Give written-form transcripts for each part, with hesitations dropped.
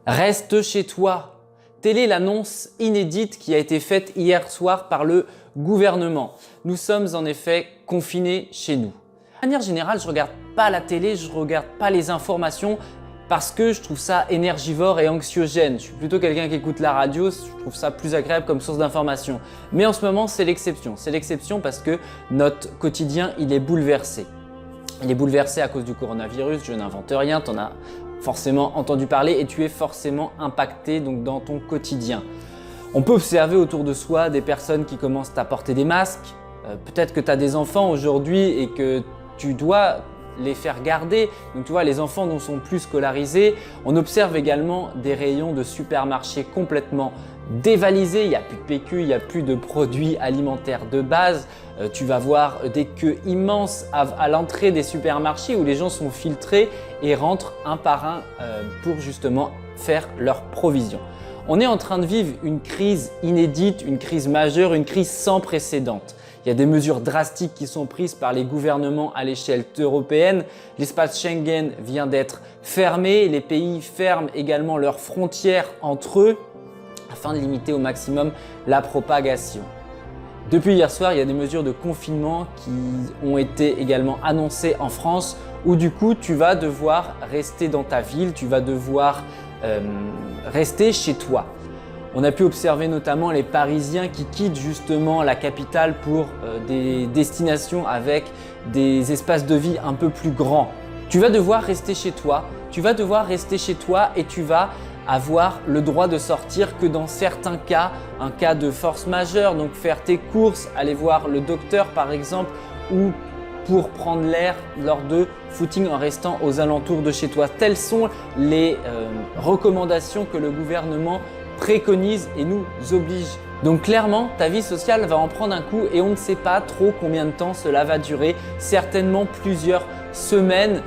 Reste chez toi. Telle est l'annonce inédite qui a été faite hier soir par le gouvernement. Nous sommes en effet confinés chez nous. De manière générale, je ne regarde pas la télé, je ne regarde pas les informations parce que je trouve ça énergivore et anxiogène. Je suis plutôt quelqu'un qui écoute la radio, je trouve ça plus agréable comme source d'information. Mais en ce moment, c'est l'exception. C'est l'exception parce que notre quotidien, il est bouleversé. Il est bouleversé à cause du coronavirus, je n'invente rien, tu en as forcément entendu parler et tu es forcément impacté donc, dans ton quotidien. On peut observer autour de soi des personnes qui commencent à porter des masques. Peut-être que tu as des enfants aujourd'hui et que tu dois les faire garder. Donc tu vois, les enfants ne sont plus scolarisés. On observe également des rayons de supermarchés complètement dévalisés. Il n'y a plus de PQ, il n'y a plus de produits alimentaires de base. Tu vas voir des queues immenses à l'entrée des supermarchés où les gens sont filtrés et rentrent un par un pour justement faire leurs provisions. On est en train de vivre une crise inédite, une crise majeure, une crise sans précédent. Il y a des mesures drastiques qui sont prises par les gouvernements à l'échelle européenne. L'espace Schengen vient d'être fermé. Les pays ferment également leurs frontières entre eux afin de limiter au maximum la propagation. Depuis hier soir, il y a des mesures de confinement qui ont été également annoncées en France où du coup, tu vas devoir rester dans ta ville, tu vas devoir rester chez toi. On a pu observer notamment les Parisiens qui quittent justement la capitale pour des destinations avec des espaces de vie un peu plus grands. Tu vas devoir rester chez toi, et tu vas avoir le droit de sortir que dans certains cas, un cas de force majeure, donc faire tes courses, aller voir le docteur par exemple ou pour prendre l'air lors de footing en restant aux alentours de chez toi. Telles sont les recommandations que le gouvernement préconise et nous oblige. Donc clairement, ta vie sociale va en prendre un coup et on ne sait pas trop combien de temps cela va durer, certainement plusieurs semaines.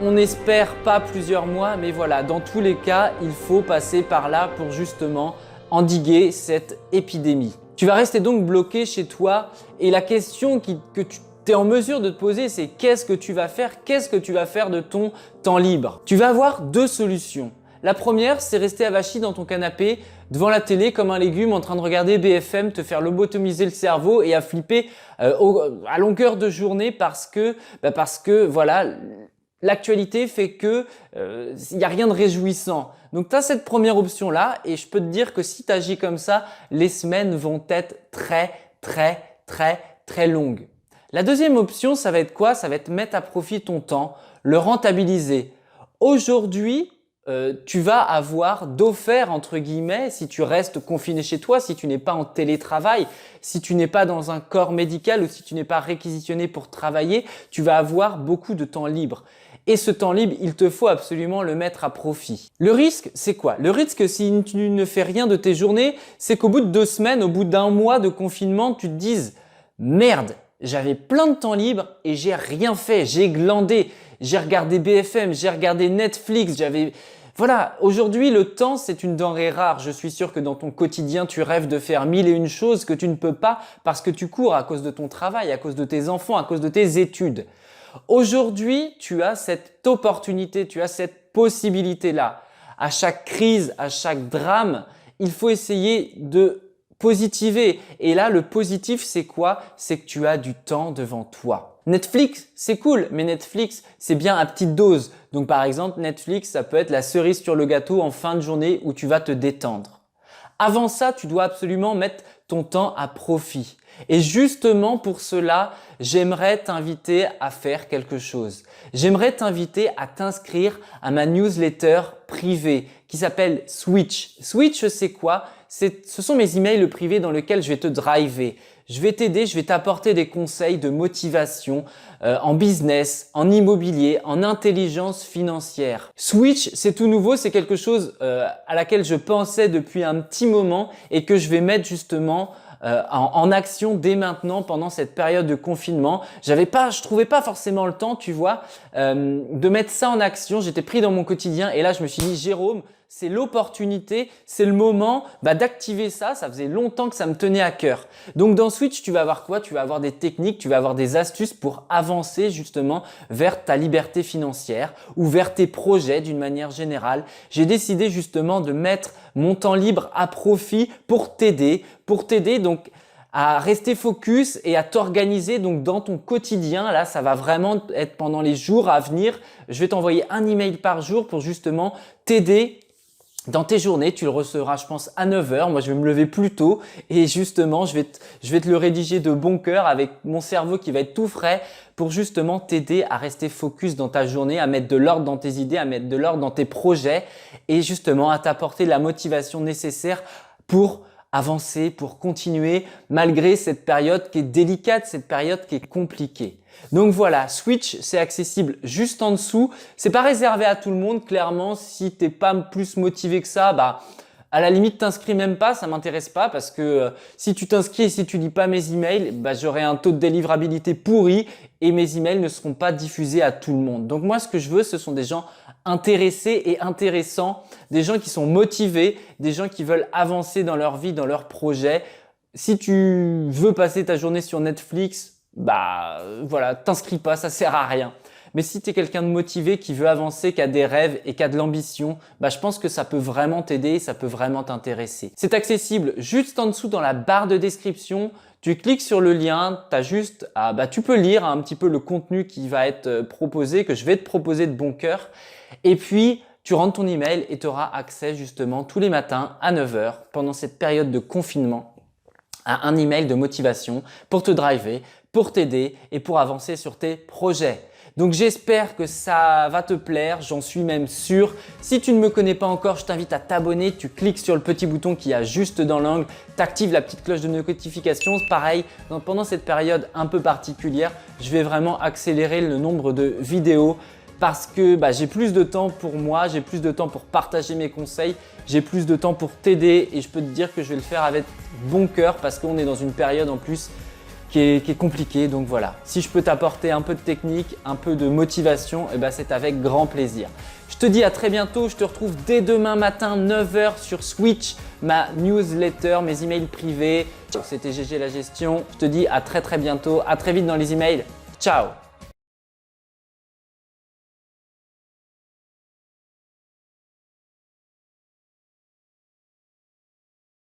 On n'espère pas plusieurs mois, mais voilà, dans tous les cas, il faut passer par là pour justement endiguer cette épidémie. Tu vas rester donc bloqué chez toi et la question que tu es en mesure de te poser, c'est qu'est-ce que tu vas faire? Qu'est-ce que tu vas faire de ton temps libre? Tu vas avoir deux solutions. La première, c'est rester avachi dans ton canapé devant la télé comme un légume en train de regarder BFM, te faire lobotomiser le cerveau et à flipper à longueur de journée parce que voilà, l'actualité fait que il n'y a rien de réjouissant. Donc tu as cette première option-là et je peux te dire que si tu agis comme ça, les semaines vont être très longues. La deuxième option, ça va être quoi? Ça va être mettre à profit ton temps, le rentabiliser. Aujourd'hui, tu vas avoir d'offert entre guillemets si tu restes confiné chez toi, si tu n'es pas en télétravail, si tu n'es pas dans un corps médical ou si tu n'es pas réquisitionné pour travailler, tu vas avoir beaucoup de temps libre. Et ce temps libre, il te faut absolument le mettre à profit. Le risque, c'est quoi? Le risque, si tu ne fais rien de tes journées, c'est qu'au bout de 2 semaines, au bout d'1 mois de confinement, tu te dises « Merde, j'avais plein de temps libre et j'ai rien fait, j'ai glandé, j'ai regardé BFM, j'ai regardé Netflix, Voilà, aujourd'hui, le temps, c'est une denrée rare. Je suis sûr que dans ton quotidien, tu rêves de faire 1001 choses que tu ne peux pas parce que tu cours à cause de ton travail, à cause de tes enfants, à cause de tes études. Aujourd'hui, tu as cette opportunité, tu as cette possibilité-là. À chaque crise, à chaque drame, il faut essayer de positiver. Et là, le positif, c'est quoi? C'est que tu as du temps devant toi. Netflix, c'est cool, mais Netflix, c'est bien à petite dose. Donc par exemple, Netflix, ça peut être la cerise sur le gâteau en fin de journée où tu vas te détendre. Avant ça, tu dois absolument mettre ton temps à profit. Et justement pour cela, j'aimerais t'inviter à faire quelque chose. J'aimerais t'inviter à t'inscrire à ma newsletter privée qui s'appelle Switch. Switch, c'est quoi? Ce sont mes emails privés dans lesquels je vais te driver. Je vais t'aider, je vais t'apporter des conseils de motivation en business, en immobilier, en intelligence financière. Switch, c'est tout nouveau, c'est quelque chose à laquelle je pensais depuis un petit moment et que je vais mettre justement en action dès maintenant pendant cette période de confinement. Je trouvais pas forcément le temps, tu vois, de mettre ça en action. J'étais pris dans mon quotidien et là je me suis dit Jérôme, c'est l'opportunité, c'est le moment d'activer ça. Ça faisait longtemps que ça me tenait à cœur. Donc dans Switch, tu vas avoir quoi? Tu vas avoir des techniques, tu vas avoir des astuces pour avancer justement vers ta liberté financière ou vers tes projets d'une manière générale. J'ai décidé justement de mettre mon temps libre à profit pour t'aider donc à rester focus et à t'organiser donc dans ton quotidien. Là, ça va vraiment être pendant les jours à venir. Je vais t'envoyer un email par jour pour justement t'aider dans tes journées. Tu le recevras, je pense, à 9 h. Moi, je vais me lever plus tôt et justement, je vais te le rédiger de bon cœur avec mon cerveau qui va être tout frais pour justement t'aider à rester focus dans ta journée, à mettre de l'ordre dans tes idées, à mettre de l'ordre dans tes projets et justement à t'apporter la motivation nécessaire pour avancer, pour continuer malgré cette période qui est délicate, cette période qui est compliquée. Donc voilà, Switch, c'est accessible juste en dessous. C'est pas réservé à tout le monde, clairement. Si t'es pas plus motivé que ça, à la limite, t'inscris même pas, ça m'intéresse pas parce que si tu t'inscris et si tu lis pas mes emails, j'aurai un taux de délivrabilité pourri et mes emails ne seront pas diffusés à tout le monde. Donc moi, ce que je veux, ce sont des gens intéressés et intéressants, des gens qui sont motivés, des gens qui veulent avancer dans leur vie, dans leurs projets. Si tu veux passer ta journée sur Netflix, voilà, t'inscris pas, ça sert à rien. Mais si tu es quelqu'un de motivé, qui veut avancer, qui a des rêves et qui a de l'ambition, je pense que ça peut vraiment t'aider, ça peut vraiment t'intéresser. C'est accessible juste en dessous dans la barre de description. Tu cliques sur le lien, tu peux lire un petit peu le contenu qui va être proposé, que je vais te proposer de bon cœur. Et puis, tu rentres ton email et tu auras accès justement tous les matins à 9 h pendant cette période de confinement à un email de motivation pour te driver, pour t'aider et pour avancer sur tes projets. Donc j'espère que ça va te plaire, j'en suis même sûr. Si tu ne me connais pas encore, je t'invite à t'abonner. Tu cliques sur le petit bouton qui est juste dans l'angle, tu actives la petite cloche de notification. Pareil, pendant cette période un peu particulière, je vais vraiment accélérer le nombre de vidéos parce que j'ai plus de temps pour moi, j'ai plus de temps pour partager mes conseils, j'ai plus de temps pour t'aider et je peux te dire que je vais le faire avec bon cœur parce qu'on est dans une période en plus qui est compliquée. Donc voilà, si je peux t'apporter un peu de technique, un peu de motivation, c'est avec grand plaisir. Je te dis à très bientôt, je te retrouve dès demain matin 9 h sur Switch, ma newsletter, mes emails privés. C'était GG la gestion, je te dis à très bientôt, à très vite dans les emails. Ciao!